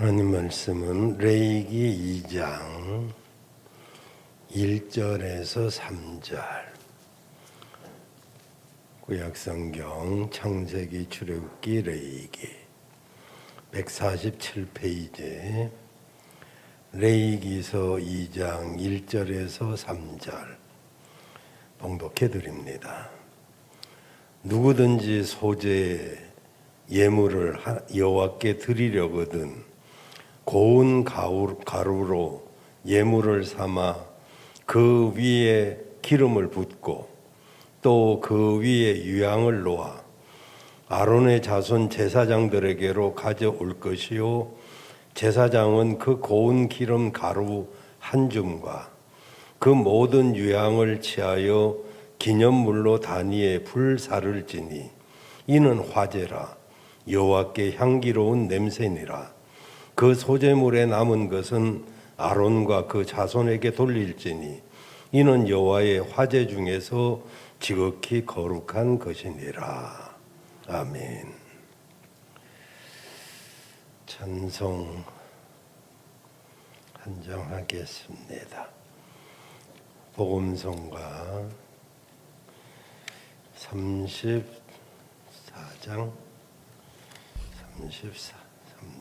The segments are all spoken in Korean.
하나님 말씀은 레위기 2장 1절에서 3절, 구약성경 창세기 출애굽기 레위기 147페이지 레위기서 2장 1절에서 3절 봉독해 드립니다. 누구든지 소재 예물을 여호와께 드리려거든 고운 가루로 예물을 삼아 그 위에 기름을 붓고 또 그 위에 유향을 놓아 아론의 자손 제사장들에게로 가져올 것이요, 제사장은 그 고운 기름 가루 한 줌과 그 모든 유향을 취하여 기념물로 단위에 불사를 지니 이는 화제라, 여호와께 향기로운 냄새니라. 그 소재물에 남은 것은 아론과 그 자손에게 돌릴지니 이는 여호와의 화제 중에서 지극히 거룩한 것이니라. 아멘. 찬송 한정하겠습니다. 복음성가 34장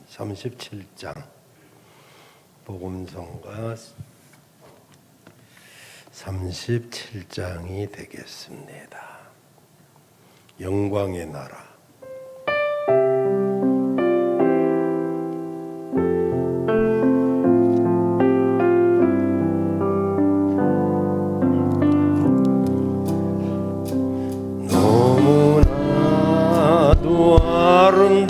37장 복음성가 37장이 되겠습니다. 영광의 나라. 너무나도 아름답도다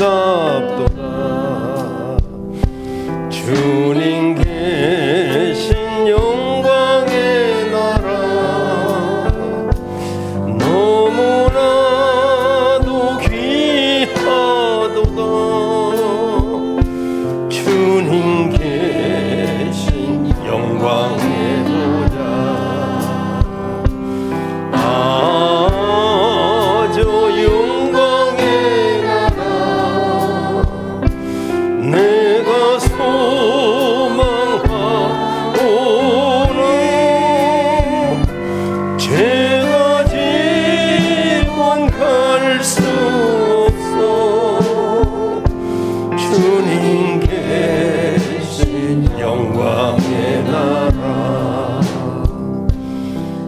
주님 계신 영광의 나라. 너무나도 귀하도다 주님 계신 영광의 보좌. 저 영광의 나라 내가 소망하오는 죄가 지면 갈 수 없어 주님 계신 영광의 나라.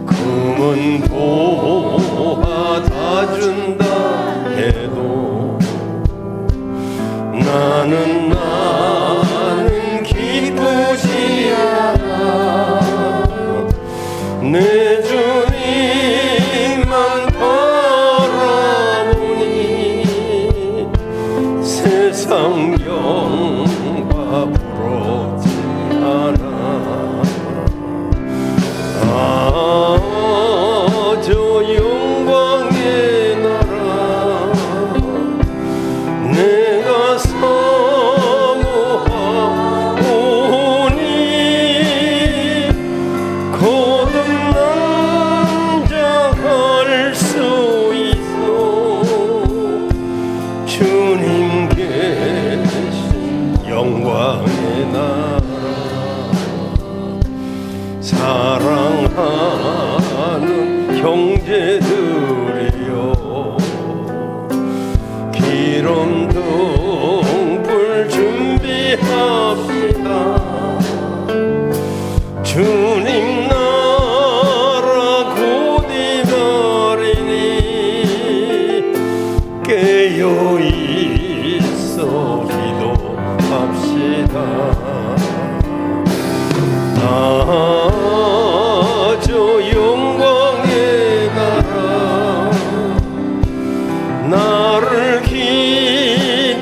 금은 보화 다 준다 해도 나는 기쁘지 않아. 내 주님만 바라보니 세상 영화 부럽지 않아. 저 영광의 나라 내가 사모하오니 거듭난 자 할 수 있어 주님 계신 영광의 나라. 사랑하는 형제들이여 기름 등불 준비합시다. 주님 나라 곧 이말이니 깨어 있어 기도합시다. 저 영광의 나라 나를 기다려오니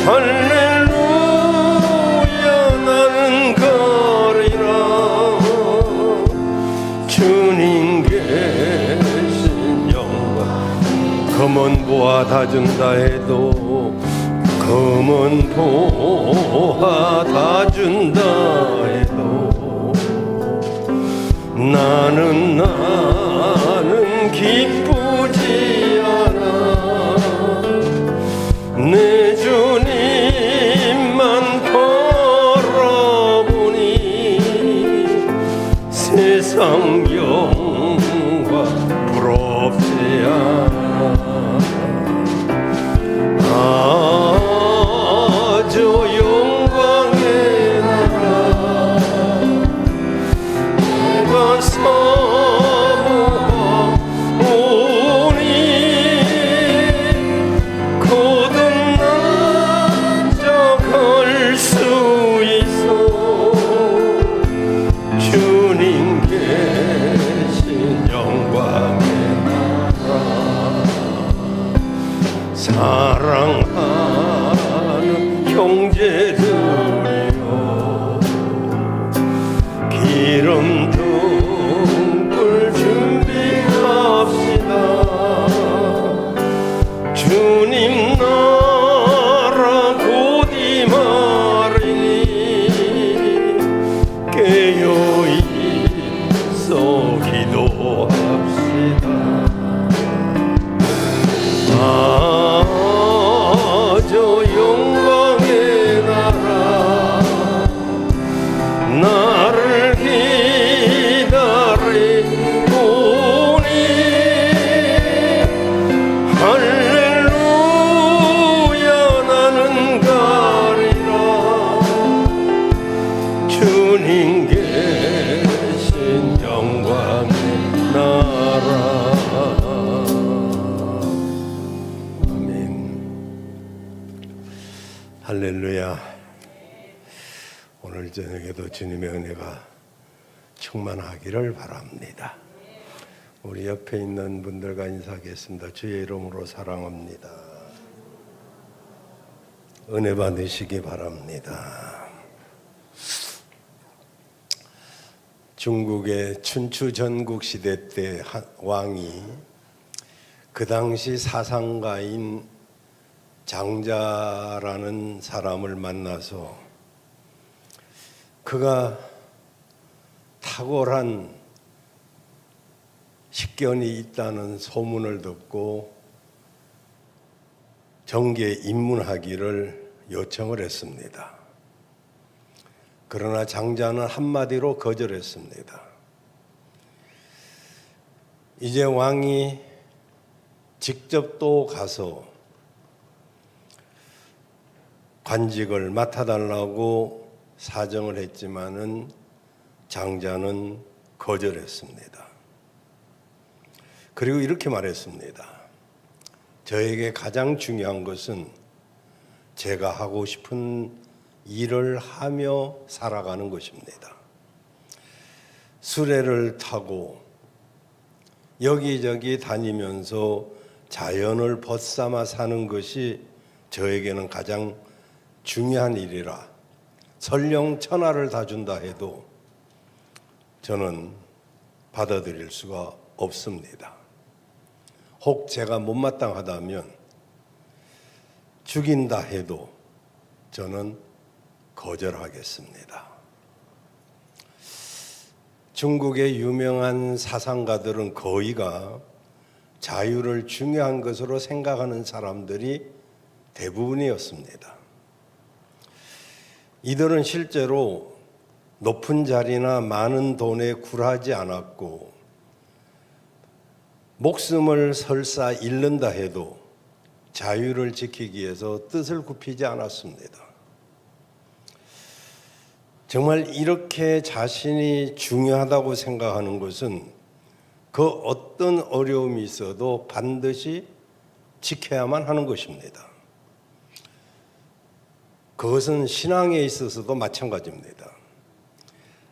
할렐루야 나는 가리라. 주님 계신 영광. 금은 보화 다 준다 해도 금은 보화 다 준다 해도 나는 기쁘지 않아. 사랑하는 형제들이여 기름 등불 준비합시다. 주님 나라 곧 임하리니 깨어 있어 기도합시다. 저 영광의 나라 나를 기다리오니 할렐루야 나는 가리라. 주님 계신 영광의 나라. 할렐루야. 오늘 저녁에도 주님의 은혜가 충만하기를 바랍니다. 우리 옆에 있는 분들과 인사하겠습니다. 주의 이름으로 사랑합니다. 은혜 받으시기 바랍니다. 중국의 춘추 전국 시대 때 왕이 그 당시 사상가인 장자라는 사람을 만나서 그가 탁월한 식견이 있다는 소문을 듣고 정계에 입문하기를 요청을 했습니다. 그러나 장자는 한마디로 거절했습니다. 이제 왕이 직접 또 가서 관직을 맡아달라고 사정을 했지만은 장자는 거절했습니다. 그리고 이렇게 말했습니다. 저에게 가장 중요한 것은 제가 하고 싶은 일을 하며 살아가는 것입니다. 수레를 타고 여기저기 다니면서 자연을 벗삼아 사는 것이 저에게는 가장 중요한 일이라 설령 천하를 다 준다 해도 저는 받아들일 수가 없습니다. 혹 제가 못마땅하다면 죽인다 해도 저는 거절하겠습니다. 중국의 유명한 사상가들은 거의가 자유를 중요한 것으로 생각하는 사람들이 대부분이었습니다. 이들은 실제로 높은 자리나 많은 돈에 굴하지 않았고 목숨을 설사 잃는다 해도 자유를 지키기 위해서 뜻을 굽히지 않았습니다. 정말 이렇게 자신이 중요하다고 생각하는 것은 그 어떤 어려움이 있어도 반드시 지켜야만 하는 것입니다. 그것은 신앙에 있어서도 마찬가지입니다.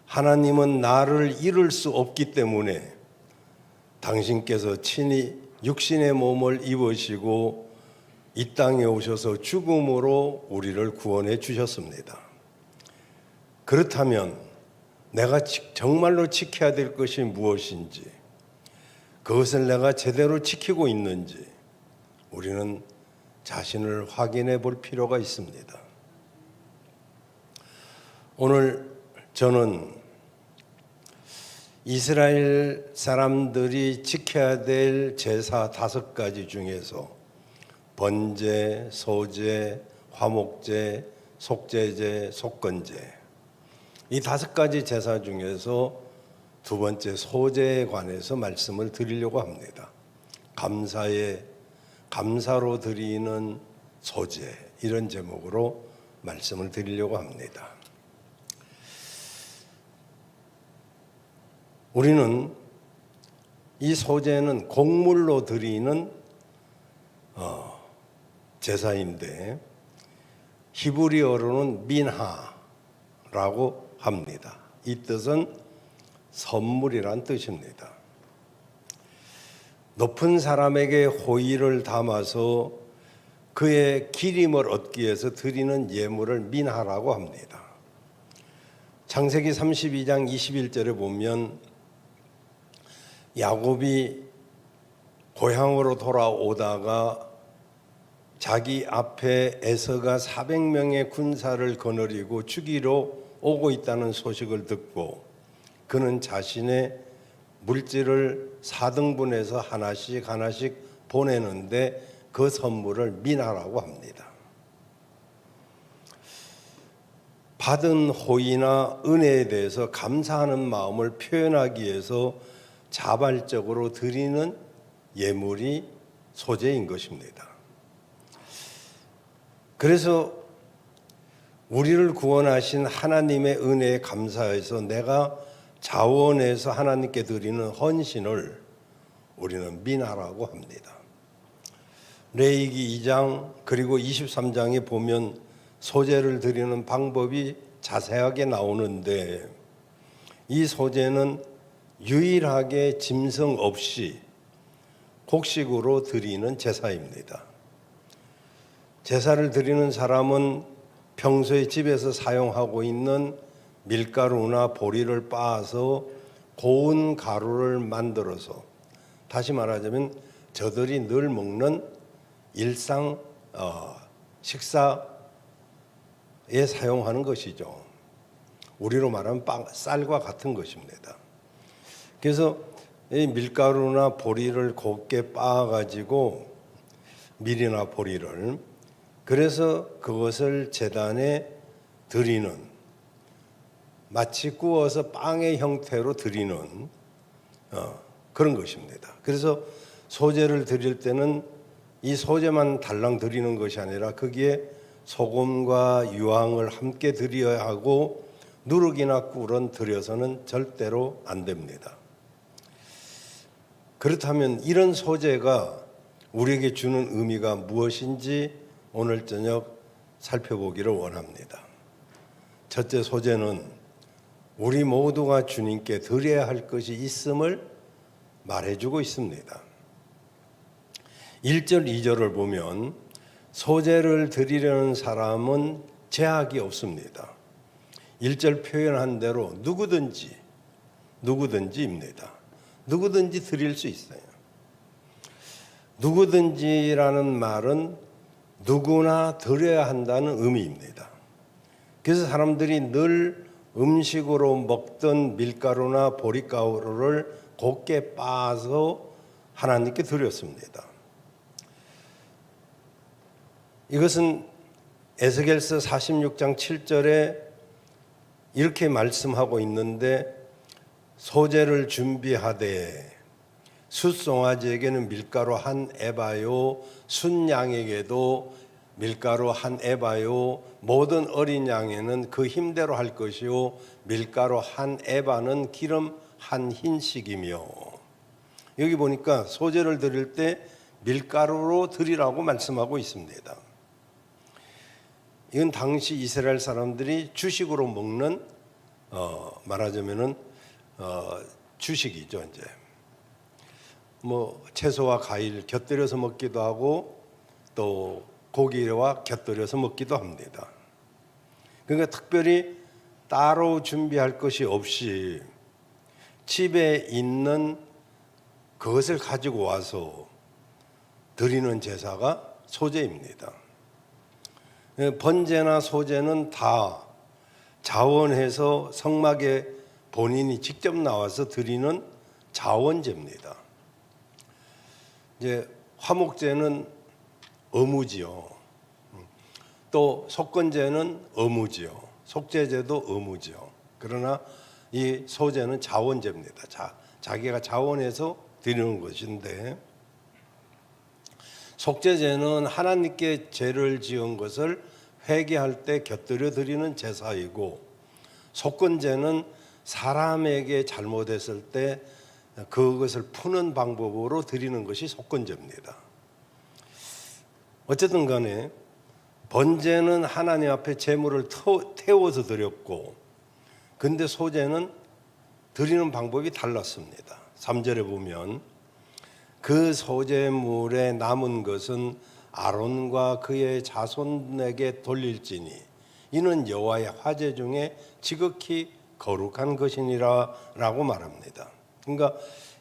하나님은 나를 잃을 수 없기 때문에 당신께서 친히 육신의 몸을 입으시고 이 땅에 오셔서 죽음으로 우리를 구원해 주셨습니다. 그렇다면 내가 정말로 지켜야 될 것이 무엇인지, 그것을 내가 제대로 지키고 있는지 우리는 자신을 확인해 볼 필요가 있습니다. 오늘 저는 이스라엘 사람들이 지켜야 될 제사 5가지 중에서 번제, 소제, 화목제, 속죄제, 속건제, 이 5가지 제사 중에서 두 번째 소제에 관해서 말씀을 드리려고 합니다. 감사로 드리는 소제, 이런 제목으로 말씀을 드리려고 합니다. 우리는 이 소제는 곡물로 드리는 제사인데 히브리어로는 민하라고 합니다. 이 뜻은 선물이란 뜻입니다. 높은 사람에게 호의를 담아서 그의 기림을 얻기 위해서 드리는 예물을 민하라고 합니다. 창세기 32장 21절에 보면 야곱이 고향으로 돌아오다가 자기 앞에 에서가 400명의 군사를 거느리고 죽이러 오고 있다는 소식을 듣고 그는 자신의 물질을 4등분해서 하나씩 보내는데 그 선물을 민하라고 합니다. 받은 호의나 은혜에 대해서 감사하는 마음을 표현하기 위해서 자발적으로 드리는 예물이 소재인 것입니다. 그래서 우리를 구원하신 하나님의 은혜에 감사해서 내가 자원해서 하나님께 드리는 헌신을 우리는 민하라고 합니다. 레위기 2장 그리고 23장에 보면 소재를 드리는 방법이 자세하게 나오는데 이 소재는 유일하게 짐승 없이 곡식으로 드리는 제사입니다. 제사를 드리는 사람은 평소에 집에서 사용하고 있는 밀가루나 보리를 빻아서 고운 가루를 만들어서, 다시 말하자면 저들이 늘 먹는 일상 식사에 사용하는 것이죠. 우리로 말하면 쌀과 같은 것입니다. 그래서 이 밀가루나 보리를 곱게 빻아가지고 밀이나 보리를, 그래서 그것을 제단에 드리는, 마치 구워서 빵의 형태로 드리는 그런 것입니다. 그래서 소재를 드릴 때는 이 소재만 달랑 드리는 것이 아니라 거기에 소금과 유황을 함께 드려야 하고 누룩이나 꿀은 드려서는 절대로 안 됩니다. 그렇다면 이런 소재가 우리에게 주는 의미가 무엇인지 오늘 저녁 살펴보기를 원합니다. 첫째 소재는 우리 모두가 주님께 드려야 할 것이 있음을 말해주고 있습니다. 1절, 2절을 보면 소재를 드리려는 사람은 제약이 없습니다. 1절 표현한 대로 누구든지입니다. 누구든지 드릴 수 있어요. 누구든지라는 말은 누구나 드려야 한다는 의미입니다. 그래서 사람들이 늘 음식으로 먹던 밀가루나 보리가루를 곱게 빻아서 하나님께 드렸습니다. 이것은 에스겔서 46장 7절에 이렇게 말씀하고 있는데, 소재를 준비하되 숫송아지에게는 밀가루 한 에바요, 순양에게도 밀가루 한 에바요, 모든 어린 양에는 그 힘대로 할 것이요, 밀가루 한 에바는 기름 한 흰씩이며. 여기 보니까 소재를 드릴 때 밀가루로 드리라고 말씀하고 있습니다. 이건 당시 이스라엘 사람들이 주식으로 먹는 말하자면은 주식이죠. 이제 뭐 채소와 과일 곁들여서 먹기도 하고 또 고기와 곁들여서 먹기도 합니다. 그러니까 특별히 따로 준비할 것이 없이 집에 있는 그것을 가지고 와서 드리는 제사가 소제입니다. 번제나 소제는 다 자원해서 성막에 본인이 직접 나와서 드리는 자원제입니다. 이제 화목제는 의무지요. 또 속건제는 의무지요. 속죄제도 의무지요. 그러나 이 소제는 자원제입니다. 자기가 자원해서 드리는 것인데, 속죄제는 하나님께 죄를 지은 것을 회개할 때 곁들여 드리는 제사이고, 속건제는 사람에게 잘못했을 때 그것을 푸는 방법으로 드리는 것이 속건제입니다. 어쨌든 간에 번제는 하나님 앞에 제물을 태워서 드렸고, 근데 소제는 드리는 방법이 달랐습니다. 3절에 보면 그 소제물에 남은 것은 아론과 그의 자손에게 돌릴지니 이는 여호와의 화제 중에 지극히 거룩한 것이니라라고 말합니다. 그러니까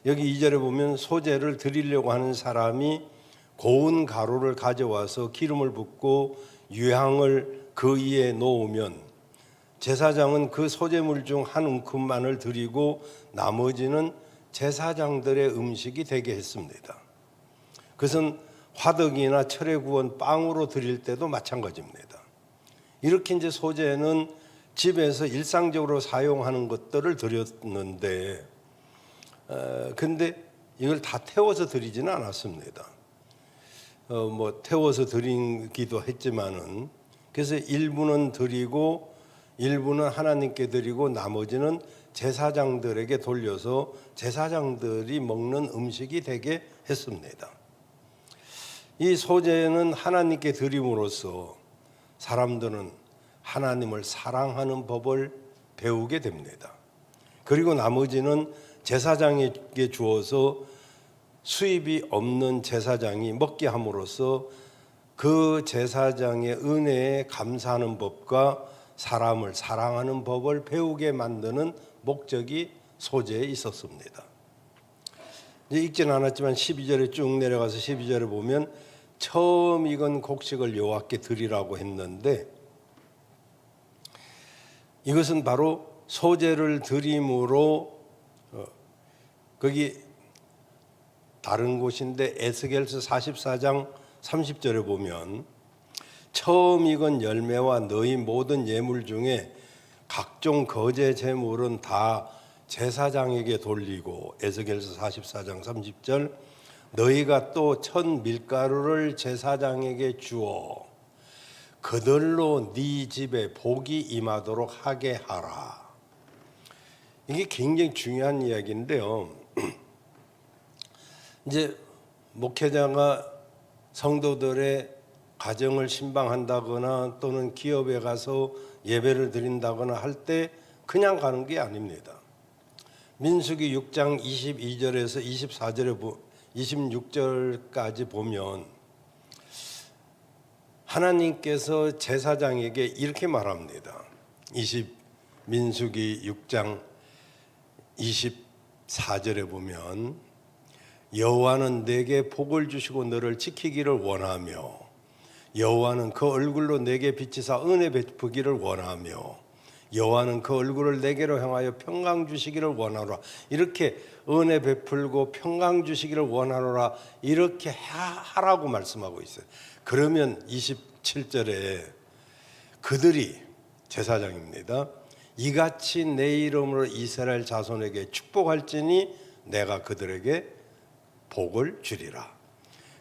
여기 2절에 보면 소제를 드리려고 하는 사람이 고운 가루를 가져와서 기름을 붓고 유향을 그 위에 놓으면 제사장은 그 소제물 중 한 움큼만을 드리고 나머지는 제사장들의 음식이 되게 했습니다. 그것은 화덕이나 철에 구운 빵으로 드릴 때도 마찬가지입니다. 이렇게 이제 소제는 집에서 일상적으로 사용하는 것들을 드렸는데, 근데 이걸 다 태워서 드리지는 않았습니다. 태워서 드리기도 했지만은, 그래서 일부는 드리고 일부는 하나님께 드리고 나머지는 제사장들에게 돌려서 제사장들이 먹는 음식이 되게 했습니다. 이 소제는 하나님께 드림으로써 사람들은 하나님을 사랑하는 법을 배우게 됩니다. 그리고 나머지는 제사장에게 주어서 수입이 없는 제사장이 먹게 함으로써 그 제사장의 은혜에 감사하는 법과 사람을 사랑하는 법을 배우게 만드는 목적이 소제에 있었습니다. 이제 읽지는 않았지만 12절에 쭉 내려가서 12절에 보면 처음 익은 곡식을 여호와께 드리라고 했는데, 이것은 바로 소제를 드림으로 거기 다른 곳인데 에스겔서 44장 30절에 보면 처음 익은 열매와 너희 모든 예물 중에 각종 거제 제물은 다 제사장에게 돌리고, 에스겔서 44장 30절 너희가 또 천 밀가루를 제사장에게 주어 그들로 네 집에 복이 임하도록 하게 하라. 이게 굉장히 중요한 이야기인데요. 이제 목회자가 성도들의 가정을 신방한다거나 또는 기업에 가서 예배를 드린다거나 할 때 그냥 가는 게 아닙니다. 민수기 6장 22절에서 24절에 26절까지 보면 하나님께서 제사장에게 이렇게 말합니다. 민수기 6장 24절에 보면 여호와는 내게 복을 주시고 너를 지키기를 원하며 여호와는 그 얼굴로 내게 비치사 은혜 베푸기를 원하며 여호와는 그 얼굴을 내게로 향하여 평강 주시기를 원하노라. 이렇게 은혜 베풀고 평강 주시기를 원하노라 이렇게 하라고 말씀하고 있어요. 그러면 27절에 그들이 제사장입니다. 이같이 내 이름으로 이스라엘 자손에게 축복할지니 내가 그들에게 복을 주리라.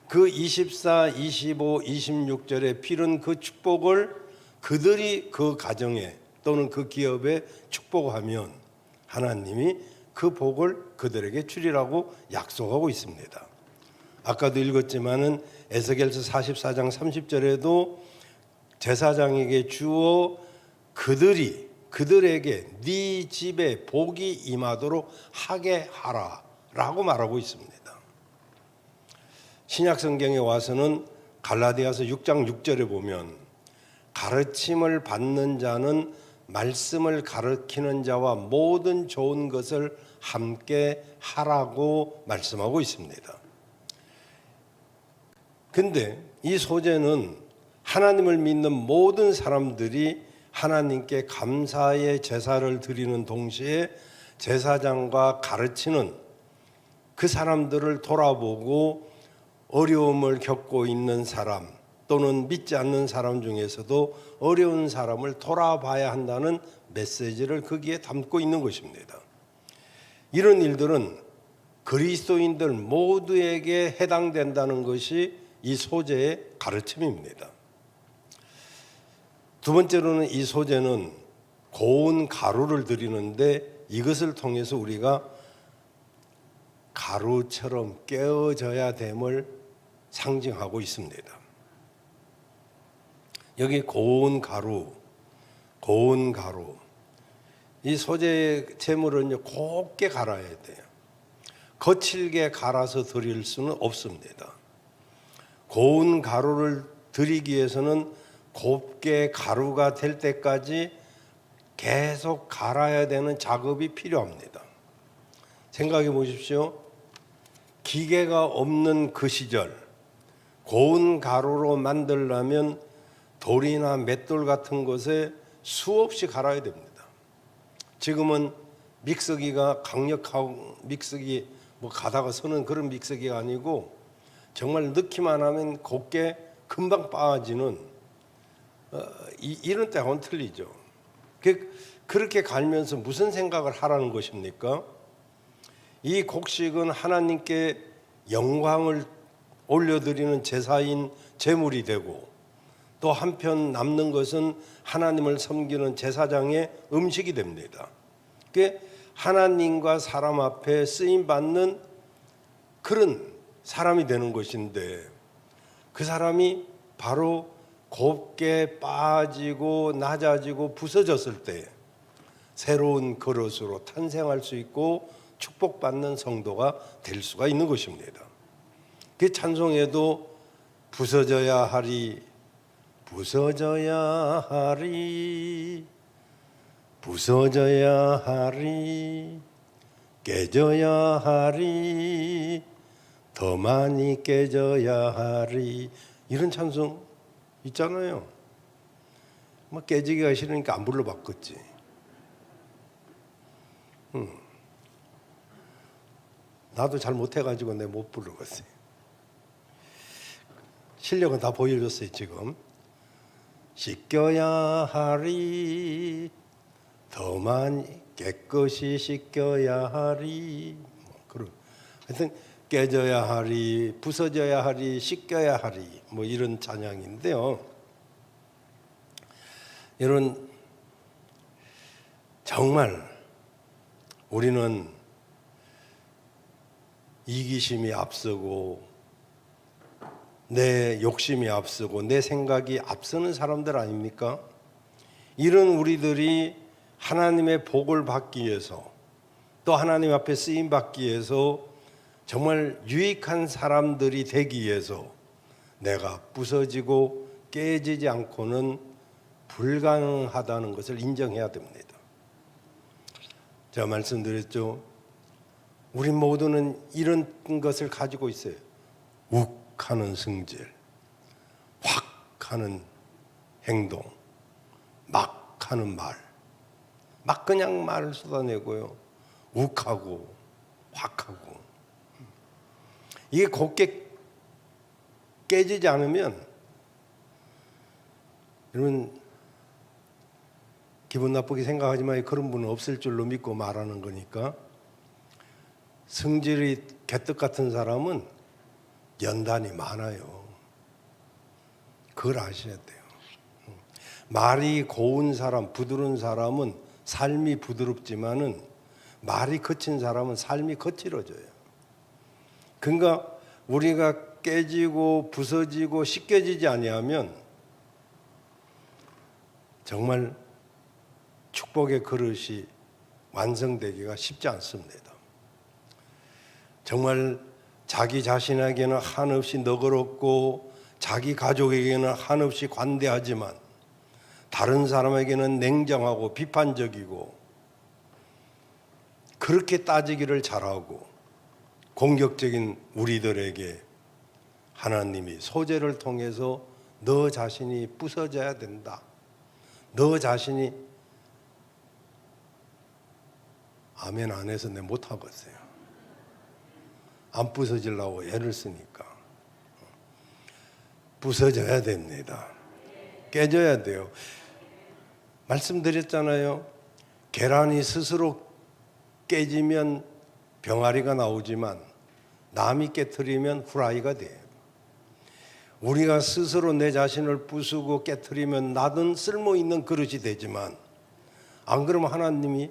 그 24, 25, 26절에 필은 그 축복을 그들이 그 가정에 또는 그 기업에 축복하면 하나님이 그 복을 그들에게 주리라고 약속하고 있습니다. 아까도 읽었지만은 에스겔서 44장 30절에도 제사장에게 주어 그들에게 네 집에 복이 임하도록 하게 하라라고 말하고 있습니다. 신약 성경에 와서는 갈라디아서 6장 6절에 보면 가르침을 받는 자는 말씀을 가르치는 자와 모든 좋은 것을 함께 하라고 말씀하고 있습니다. 근데 이 소제는 하나님을 믿는 모든 사람들이 하나님께 감사의 제사를 드리는 동시에 제사장과 가르치는 그 사람들을 돌아보고 어려움을 겪고 있는 사람 또는 믿지 않는 사람 중에서도 어려운 사람을 돌아봐야 한다는 메시지를 거기에 담고 있는 것입니다. 이런 일들은 그리스도인들 모두에게 해당된다는 것이 이 소제의 가르침입니다. 두 번째로는 이 소제는 고운 가루를 드리는데 이것을 통해서 우리가 가루처럼 깨어져야 됨을 상징하고 있습니다. 여기 고운 가루. 이 소제의 제물은 곱게 갈아야 돼요. 거칠게 갈아서 드릴 수는 없습니다. 고운 가루를 들이기 위해서는 곱게 가루가 될 때까지 계속 갈아야 되는 작업이 필요합니다. 생각해 보십시오. 기계가 없는 그 시절 고운 가루로 만들려면 돌이나 맷돌 같은 것에 수없이 갈아야 됩니다. 지금은 믹서기가 강력하고 믹서기 가다가 서는 그런 믹서기가 아니고 정말 넣기만 하면 곱게 금방 빠지는 이런 때하고는 틀리죠. 그렇게 갈면서 무슨 생각을 하라는 것입니까? 이 곡식은 하나님께 영광을 올려드리는 제사인 제물이 되고 또 한편 남는 것은 하나님을 섬기는 제사장의 음식이 됩니다. 그게 하나님과 사람 앞에 쓰임받는 그런 사람이 되는 것인데 그 사람이 바로 곱게 빠지고 낮아지고 부서졌을 때 새로운 그릇으로 탄생할 수 있고 축복받는 성도가 될 수가 있는 것입니다. 그 찬송에도 부서져야 하리, 부서져야 하리, 부서져야 하리, 깨져야 하리, 더 많이 깨져야 하리, 이런 찬송 있잖아요. 깨지기가 싫으니까 안 불러봤겠지. 나도 잘 못해가지고 내가 못 부르겠어요. 실력은 다 보여줬어요. 지금 씻겨야 하리, 더 많이 깨끗이 씻겨야 하리, 하여튼 깨져야 하리, 부서져야 하리, 씻겨야 하리, 이런 찬양인데요. 여러분, 정말 우리는 이기심이 앞서고 내 욕심이 앞서고 내 생각이 앞서는 사람들 아닙니까? 이런 우리들이 하나님의 복을 받기 위해서 또 하나님 앞에 쓰임 받기 위해서 정말 유익한 사람들이 되기 위해서 내가 부서지고 깨지지 않고는 불가능하다는 것을 인정해야 됩니다. 제가 말씀드렸죠. 우리 모두는 이런 것을 가지고 있어요. 욱 하는 성질, 확 하는 행동, 막 하는 말, 막 그냥 말을 쏟아내고요. 욱하고 확 하고. 이게 곱게 깨지지 않으면 여러분 기분 나쁘게 생각하지만 그런 분은 없을 줄로 믿고 말하는 거니까. 성질이 개떡 같은 사람은 연단이 많아요. 그걸 아셔야 돼요. 말이 고운 사람, 부드러운 사람은 삶이 부드럽지만은 말이 거친 사람은 삶이 거칠어져요. 그러니까 우리가 깨지고 부서지고 씻겨지지 아니하면 정말 축복의 그릇이 완성되기가 쉽지 않습니다. 정말 자기 자신에게는 한없이 너그럽고 자기 가족에게는 한없이 관대하지만 다른 사람에게는 냉정하고 비판적이고 그렇게 따지기를 잘하고 공격적인 우리들에게 하나님이 소재를 통해서 너 자신이 부서져야 된다. 너 자신이 아멘 안 해서 내가 못하겠어요. 안 부서지려고 애를 쓰니까. 부서져야 됩니다. 깨져야 돼요. 말씀드렸잖아요. 계란이 스스로 깨지면 병아리가 나오지만 남이 깨트리면 후라이가 돼요. 우리가 스스로 내 자신을 부수고 깨트리면 나는 쓸모있는 그릇이 되지만 안 그러면 하나님이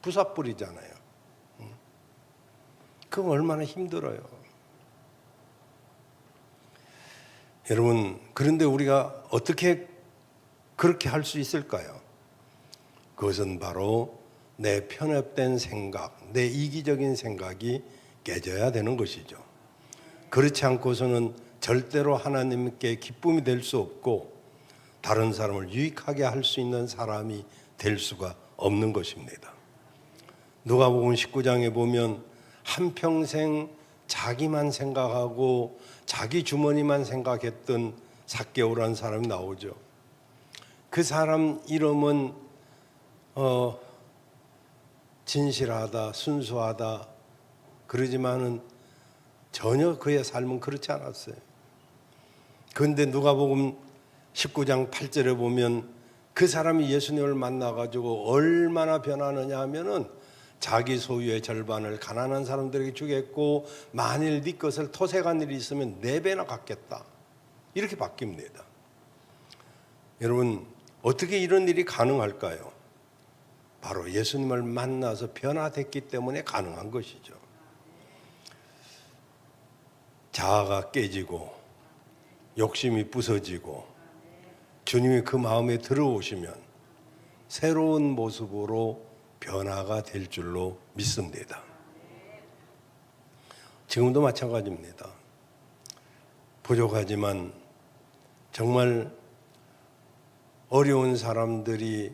부숴버리잖아요. 그건 얼마나 힘들어요. 여러분, 그런데 우리가 어떻게 그렇게 할 수 있을까요? 그것은 바로 내 편협된 생각, 내 이기적인 생각이 깨져야 되는 것이죠. 그렇지 않고서는 절대로 하나님께 기쁨이 될 수 없고 다른 사람을 유익하게 할 수 있는 사람이 될 수가 없는 것입니다. 누가복음 19장에 보면 한평생 자기만 생각하고 자기 주머니만 생각했던 삭개오라는 사람이 나오죠. 그 사람 이름은 진실하다, 순수하다 그러지만은 전혀 그의 삶은 그렇지 않았어요. 그런데 누가복음 19장 8절에 보면 그 사람이 예수님을 만나가지고 얼마나 변하느냐 하면은 자기 소유의 절반을 가난한 사람들에게 주겠고 만일 네 것을 토색한 일이 있으면 4배나 갚겠다. 이렇게 바뀝니다. 여러분 어떻게 이런 일이 가능할까요? 바로 예수님을 만나서 변화됐기 때문에 가능한 것이죠. 자아가 깨지고 욕심이 부서지고 주님이 그 마음에 들어오시면 새로운 모습으로 변화가 될 줄로 믿습니다. 지금도 마찬가지입니다. 부족하지만 정말 어려운 사람들이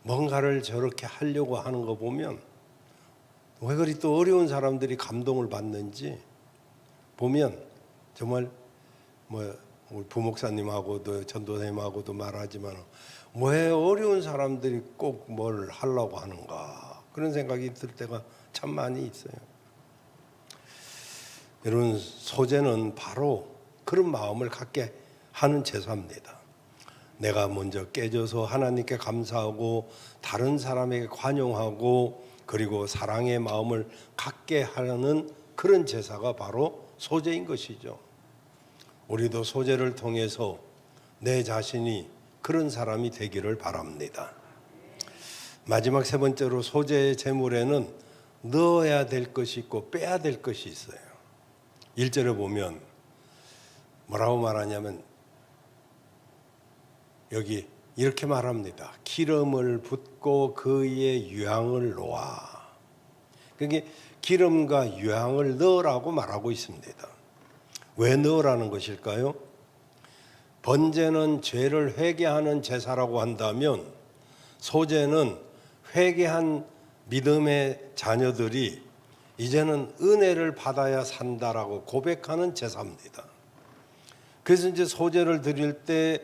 뭔가를 저렇게 하려고 하는 거 보면 왜 그리 또 어려운 사람들이 감동을 받는지 보면 정말 우리 부목사님하고도 전도사님하고도 말하지만 왜 어려운 사람들이 꼭 뭘 하려고 하는가 그런 생각이 들 때가 참 많이 있어요. 여러분 소재는 바로 그런 마음을 갖게 하는 제사입니다. 내가 먼저 깨져서 하나님께 감사하고 다른 사람에게 관용하고 그리고 사랑의 마음을 갖게 하는 그런 제사가 바로 소재인 것이죠. 우리도 소재를 통해서 내 자신이 그런 사람이 되기를 바랍니다. 마지막 세 번째로 소재의 제물에는 넣어야 될 것이 있고 빼야 될 것이 있어요. 1절에 보면 뭐라고 말하냐면 여기 이렇게 말합니다. 기름을 붓고 그의 유향을 놓아. 그게 기름과 유향을 넣으라고 말하고 있습니다. 왜 넣으라는 것일까요? 번제는 죄를 회개하는 제사라고 한다면 소제는 회개한 믿음의 자녀들이 이제는 은혜를 받아야 산다라고 고백하는 제사입니다. 그래서 이제 소제를 드릴 때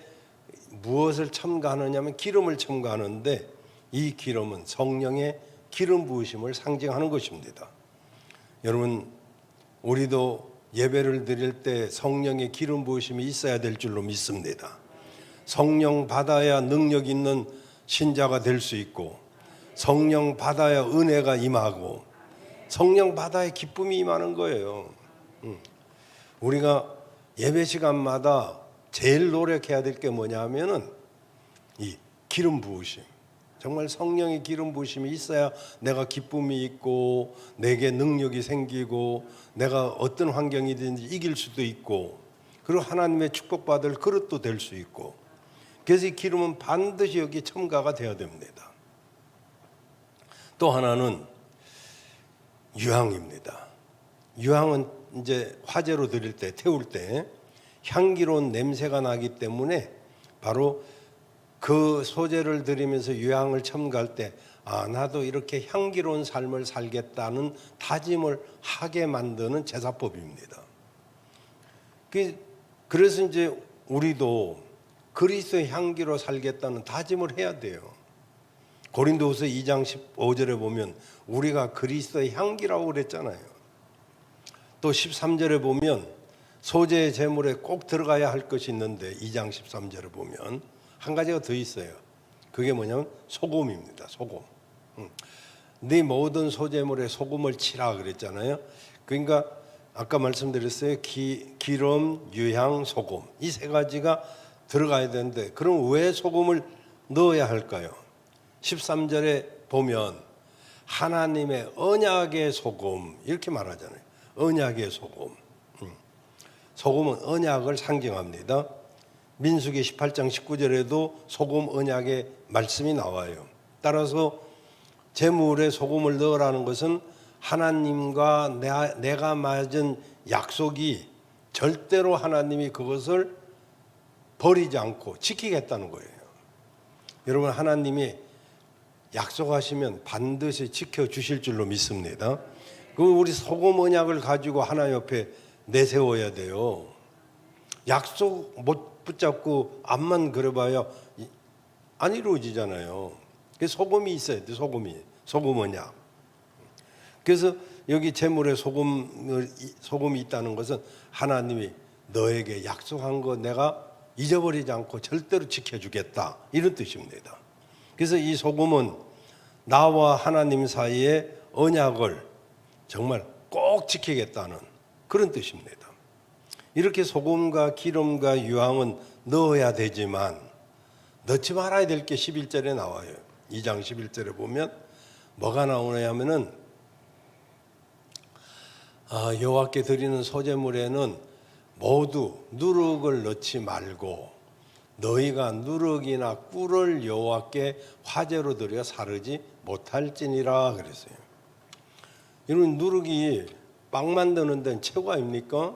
무엇을 첨가하느냐면 기름을 첨가하는데 이 기름은 성령의 기름 부으심을 상징하는 것입니다. 여러분 우리도 예배를 드릴 때 성령의 기름 부으심이 있어야 될 줄로 믿습니다. 성령 받아야 능력 있는 신자가 될 수 있고 성령 받아야 은혜가 임하고 성령 받아야 기쁨이 임하는 거예요. 우리가 예배 시간마다 제일 노력해야 될 게 뭐냐 하면은 이 기름 부으심. 정말 성령의 기름 부으심이 있어야 내가 기쁨이 있고 내게 능력이 생기고 내가 어떤 환경이든지 이길 수도 있고 그리고 하나님의 축복받을 그릇도 될 수 있고 그래서 이 기름은 반드시 여기 첨가가 되어야 됩니다. 또 하나는 유향입니다. 유향은 이제 화제로 드릴 때 태울 때 향기로운 냄새가 나기 때문에 바로 그 소재를 드리면서 유향을 첨가할 때 나도 이렇게 향기로운 삶을 살겠다는 다짐을 하게 만드는 제사법입니다. 그래서 이제 우리도 그리스도의 향기로 살겠다는 다짐을 해야 돼요. 고린도후서 2장 15절에 보면 우리가 그리스도의 향기라고 그랬잖아요. 또 13절에 보면 소재의 제물에 꼭 들어가야 할 것이 있는데 2장 13절에 보면 한 가지가 더 있어요. 그게 뭐냐면 소금입니다. 소금. 네 모든 소재물에 소금을 치라 그랬잖아요. 그러니까 아까 말씀드렸어요. 기름, 유향, 소금 이 세 가지가 들어가야 되는데 그럼 왜 소금을 넣어야 할까요? 13절에 보면 하나님의 언약의 소금 이렇게 말하잖아요. 언약의 소금. 소금은 언약을 상징합니다. 민수기 18장 19절에도 소금 언약의 말씀이 나와요. 따라서 제물에 소금을 넣으라는 것은 하나님과 내가 맺은 약속이 절대로 하나님이 그것을 버리지 않고 지키겠다는 거예요. 여러분, 하나님이 약속하시면 반드시 지켜주실 줄로 믿습니다. 그 우리 소금 언약을 가지고 하나님 옆에 내세워야 돼요. 약속 못 붙잡고 앞만 그려봐야 안 이루어지잖아요. 소금이 있어야 돼. 소금 언약. 그래서 여기 제물에 소금이 있다는 것은 하나님이 너에게 약속한 거 내가 잊어버리지 않고 절대로 지켜주겠다, 이런 뜻입니다. 그래서 이 소금은 나와 하나님 사이의 언약을 정말 꼭 지키겠다는 그런 뜻입니다. 이렇게 소금과 기름과 유황은 넣어야 되지만 넣지 말아야 될 게 11절에 나와요. 2장 11절에 보면 뭐가 나오냐 하면은 여호와께 드리는 소제물에는 모두 누룩을 넣지 말고 너희가 누룩이나 꿀을 여호와께 화제로 드려 사르지 못할지니라 그랬어요. 이런 누룩이 빵 만드는 데는 최고 아닙니까?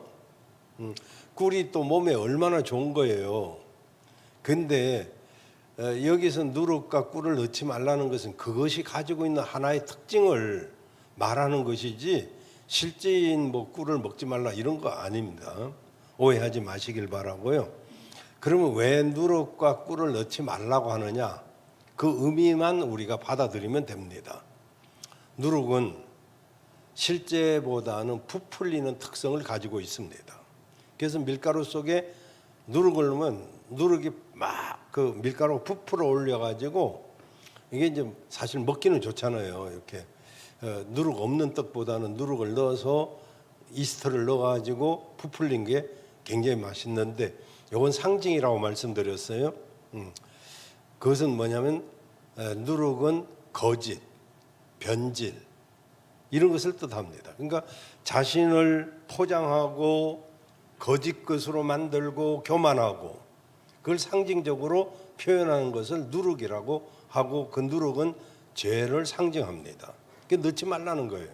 꿀이 또 몸에 얼마나 좋은 거예요. 근데 여기서 누룩과 꿀을 넣지 말라는 것은 그것이 가지고 있는 하나의 특징을 말하는 것이지 실제인 뭐 꿀을 먹지 말라 이런 거 아닙니다. 오해하지 마시길 바라고요. 그러면 왜 누룩과 꿀을 넣지 말라고 하느냐? 그 의미만 우리가 받아들이면 됩니다. 누룩은 실제보다는 부풀리는 특성을 가지고 있습니다. 그래서 밀가루 속에 누룩을 넣으면 누룩이 막 그 밀가루가 부풀어 올려가지고 이게 이제 사실 먹기는 좋잖아요. 이렇게 누룩 없는 떡보다는 누룩을 넣어서 이스트를 넣어가지고 부풀린 게 굉장히 맛있는데 이건 상징이라고 말씀드렸어요. 그것은 뭐냐면 누룩은 거짓, 변질 이런 것을 뜻합니다. 그러니까 자신을 포장하고 거짓 것으로 만들고 교만하고 그걸 상징적으로 표현하는 것을 누룩이라고 하고 그 누룩은 죄를 상징합니다. 그게 넣지 말라는 거예요.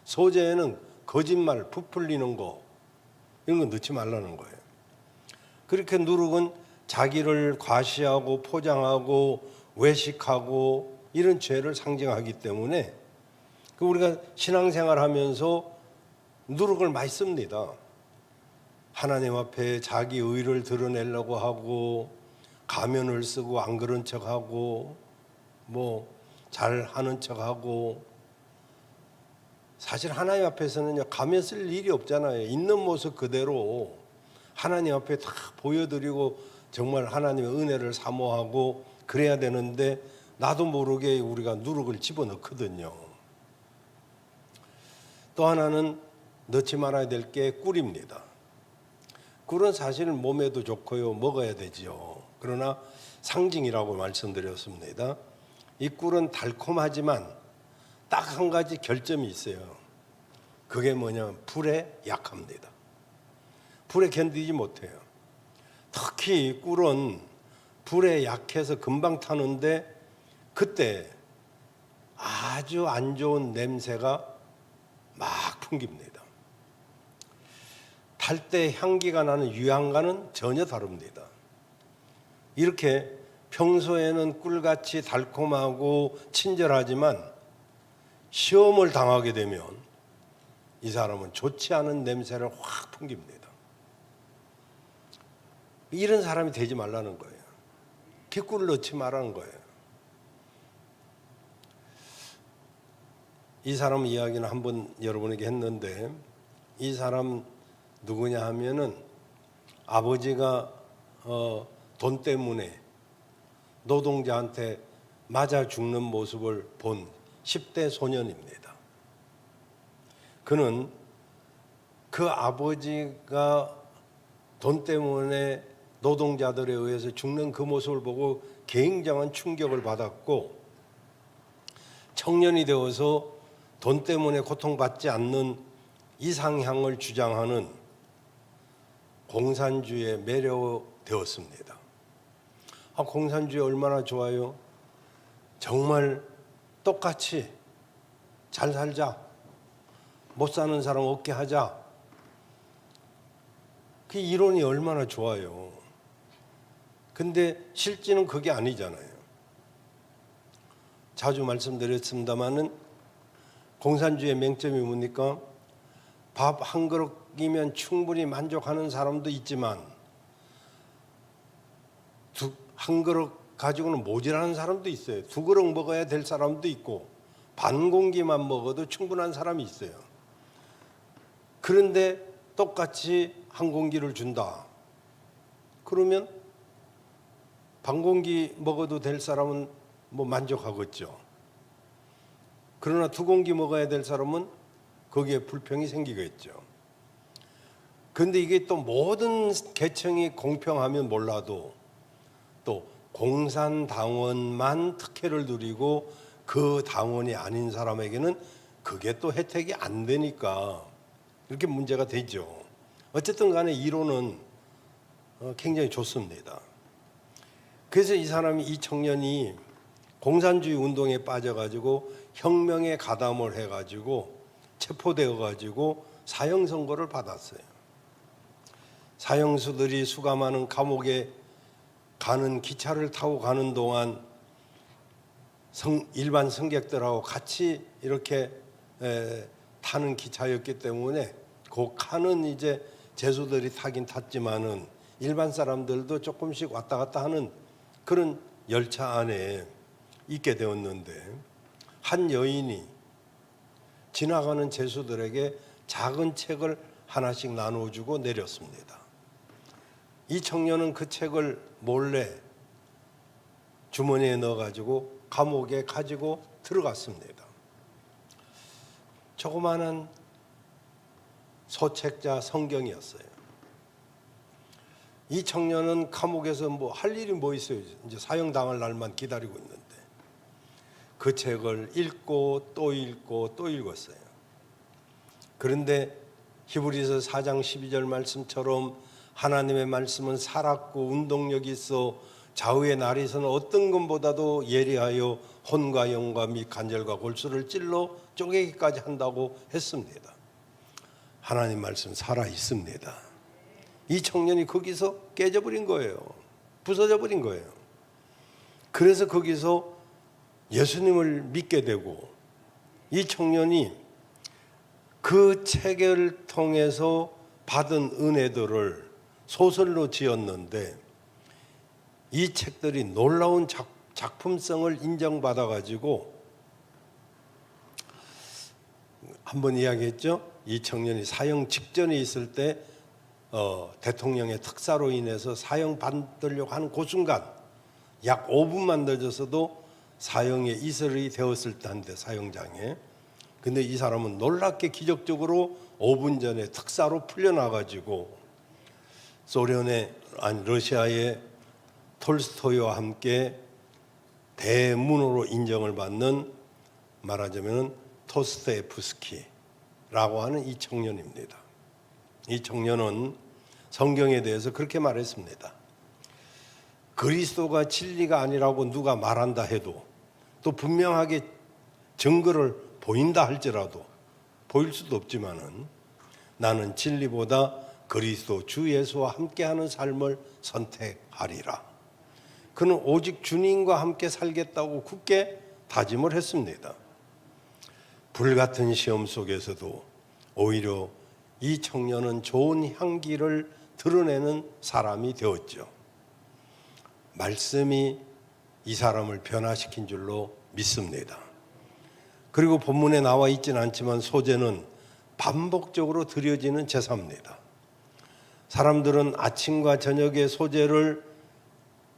소재에는 거짓말, 부풀리는 거 이런 거 넣지 말라는 거예요. 그렇게 누룩은 자기를 과시하고 포장하고 외식하고 이런 죄를 상징하기 때문에 우리가 신앙생활하면서 누룩을 많이 씁니다. 하나님 앞에 자기 의를 드러내려고 하고 가면을 쓰고 안 그런 척하고 뭐 잘하는 척하고 사실 하나님 앞에서는요 가면 쓸 일이 없잖아요. 있는 모습 그대로 하나님 앞에 다 보여드리고 정말 하나님의 은혜를 사모하고 그래야 되는데 나도 모르게 우리가 누룩을 집어넣거든요. 또 하나는 넣지 말아야 될 게 꿀입니다. 꿀은 사실 몸에도 좋고요. 먹어야 되지요. 그러나 상징이라고 말씀드렸습니다. 이 꿀은 달콤하지만 딱 한 가지 결점이 있어요. 그게 뭐냐면 불에 약합니다. 불에 견디지 못해요. 특히 꿀은 불에 약해서 금방 타는데 그때 아주 안 좋은 냄새가 막 풍깁니다. 탈 때 향기가 나는 유향과는 전혀 다릅니다. 이렇게 평소에는 꿀같이 달콤하고 친절하지만 시험을 당하게 되면 이 사람은 좋지 않은 냄새를 확 풍깁니다. 이런 사람이 되지 말라는 거예요. 꿀을 넣지 말라는 거예요. 이 사람 이야기는 한번 여러분에게 했는데 이 사람 누구냐 하면은 아버지가 돈 때문에 노동자한테 맞아 죽는 모습을 본 10대 소년입니다. 그는 그 아버지가 돈 때문에 노동자들에 의해서 죽는 그 모습을 보고 굉장한 충격을 받았고 청년이 되어서 돈 때문에 고통받지 않는 이상향을 주장하는 공산주의에 매료되었습니다. 공산주의 얼마나 좋아요? 정말 똑같이 잘 살자. 못 사는 사람 없게 하자. 그 이론이 얼마나 좋아요. 근데 실제는 그게 아니잖아요. 자주 말씀드렸습니다마는 공산주의의 맹점이 뭡니까? 밥 한 그릇이면 충분히 만족하는 사람도 있지만 한 그릇 가지고는 모자라는 사람도 있어요. 두 그릇 먹어야 될 사람도 있고 반 공기만 먹어도 충분한 사람이 있어요. 그런데 똑같이 한 공기를 준다. 그러면 반 공기 먹어도 될 사람은 뭐 만족하겠죠. 그러나 두 공기 먹어야 될 사람은 거기에 불평이 생기겠죠. 그런데 이게 또 모든 계층이 공평하면 몰라도 또 공산당원만 특혜를 누리고 그 당원이 아닌 사람에게는 그게 또 혜택이 안 되니까 이렇게 문제가 되죠. 어쨌든 간에 이론은 굉장히 좋습니다. 그래서 이 청년이 공산주의 운동에 빠져가지고 혁명에 가담을 해가지고 체포되어가지고 사형 선고를 받았어요. 사형수들이 수감하는 감옥에 가는 기차를 타고 가는 동안 일반 승객들하고 같이 이렇게 타는 기차였기 때문에 그 칸은 이제 죄수들이 타긴 탔지만은 일반 사람들도 조금씩 왔다 갔다 하는 그런 열차 안에 있게 되었는데 한 여인이 지나가는 죄수들에게 작은 책을 하나씩 나눠주고 내렸습니다. 이 청년은 그 책을 몰래 주머니에 넣어가지고 감옥에 가지고 들어갔습니다. 조그마한 소책자 성경이었어요. 이 청년은 감옥에서 뭐 할 일이 뭐 있어요. 이제 사형 당할 날만 기다리고 있는데 그 책을 읽고 또 읽고 또 읽었어요. 그런데 히브리서 4장 12절 말씀처럼 하나님의 말씀은 살았고 운동력이 있어 좌우의 날에서는 어떤 것보다도 예리하여 혼과 영과 및 관절과 골수를 찔러 쪼개기까지 한다고 했습니다. 하나님 말씀 살아 있습니다. 이 청년이 거기서 깨져버린 거예요. 부서져 버린 거예요. 그래서 거기서 예수님을 믿게 되고 이 청년이 그 책을 통해서 받은 은혜들을 소설로 지었는데 이 책들이 놀라운 작품성을 인정받아가지고 한번 이야기했죠. 이 청년이 사형 직전에 있을 때 대통령의 특사로 인해서 사형 받으려고 하는 그 순간 약 5분만 늦어서도 사형에 이슬이 되었을 때인데 사형장에. 근데 이 사람은 놀랍게 기적적으로 5분 전에 특사로 풀려나가지고 러시아의 톨스토이와 함께 대문호로 인정을 받는 말하자면 토스토예프스키라고 하는 이 청년입니다. 이 청년은 성경에 대해서 그렇게 말했습니다. 그리스도가 진리가 아니라고 누가 말한다 해도 또 분명하게 증거를 보인다 할지라도 보일 수도 없지만은 나는 진리보다 그리스도 주 예수와 함께하는 삶을 선택하리라. 그는 오직 주님과 함께 살겠다고 굳게 다짐을 했습니다. 불같은 시험 속에서도 오히려 이 청년은 좋은 향기를 드러내는 사람이 되었죠. 말씀이 이 사람을 변화시킨 줄로 믿습니다. 그리고 본문에 나와 있지는 않지만 소제는 반복적으로 드려지는 제사입니다. 사람들은 아침과 저녁에 소제를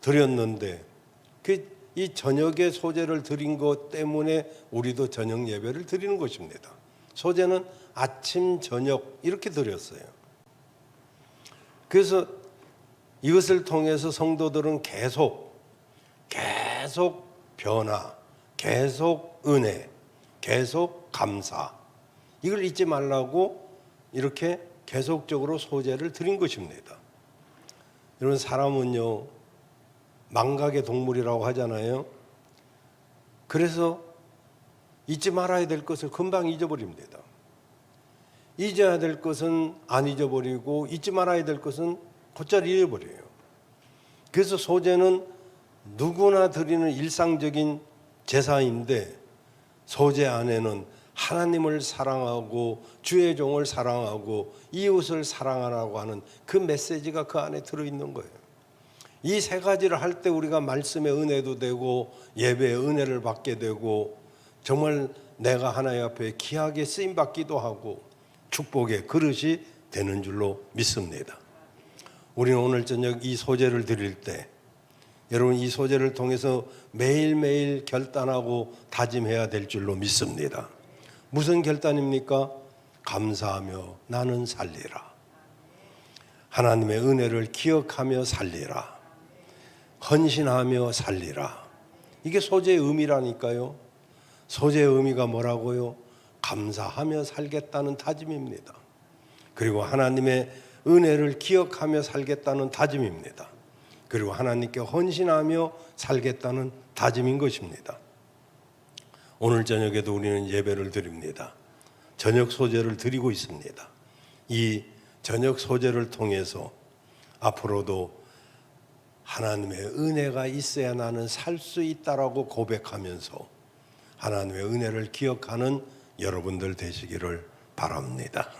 드렸는데 이 저녁에 소제를 드린 것 때문에 우리도 저녁 예배를 드리는 것입니다. 소제는 아침, 저녁 이렇게 드렸어요. 그래서 이것을 통해서 성도들은 계속 변화, 계속 은혜, 계속 감사 이걸 잊지 말라고 이렇게 계속적으로 소제를 드린 것입니다. 여러분 사람은요 망각의 동물이라고 하잖아요. 그래서 잊지 말아야 될 것을 금방 잊어버립니다. 잊어야 될 것은 안 잊어버리고 잊지 말아야 될 것은 곧잘 잊어버려요. 그래서 소제는 누구나 드리는 일상적인 제사인데 소제 안에는 하나님을 사랑하고 주의 종을 사랑하고 이웃을 사랑하라고 하는 그 메시지가 그 안에 들어있는 거예요. 이 세 가지를 할 때 우리가 말씀의 은혜도 되고 예배의 은혜를 받게 되고 정말 내가 하나님 앞에 귀하게 쓰임받기도 하고 축복의 그릇이 되는 줄로 믿습니다. 우리는 오늘 저녁 이 소제를 드릴 때 여러분 이 소제를 통해서 매일매일 결단하고 다짐해야 될 줄로 믿습니다. 무슨 결단입니까? 감사하며 나는 살리라. 하나님의 은혜를 기억하며 살리라. 헌신하며 살리라. 이게 소제의 의미라니까요. 소제의 의미가 뭐라고요? 감사하며 살겠다는 다짐입니다. 그리고 하나님의 은혜를 기억하며 살겠다는 다짐입니다. 그리고 하나님께 헌신하며 살겠다는 다짐인 것입니다. 오늘 저녁에도 우리는 예배를 드립니다. 저녁 소제를 드리고 있습니다. 이 저녁 소제를 통해서 앞으로도 하나님의 은혜가 있어야 나는 살 수 있다라고 고백하면서 하나님의 은혜를 기억하는 여러분들 되시기를 바랍니다.